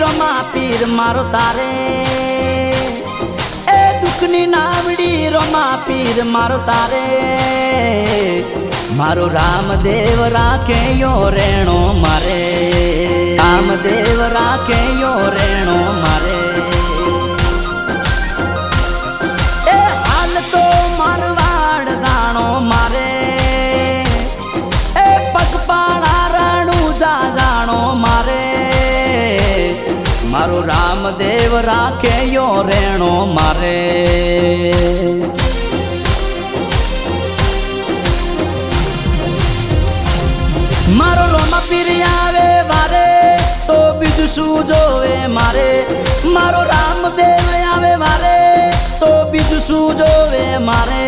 રોમા પીર મારો તારે એ દુઃખની નાવડી રોમા પીર મારો તારે મારો રામદેવ રાખે યો રેણો મારે રામદેવ રાખે યો રેણો મારે એ હાલ તો મારવાડ જાણો મારે એ પગપાળા રણું જાણો મારે મારો રામદેવ રાખે યો રેણો મારે મારો રોમા પીર આવે વારે તો બીજું શું જોવે મારે મારો રામદેવ આવે વારે તો બીજું શું જોવે મારે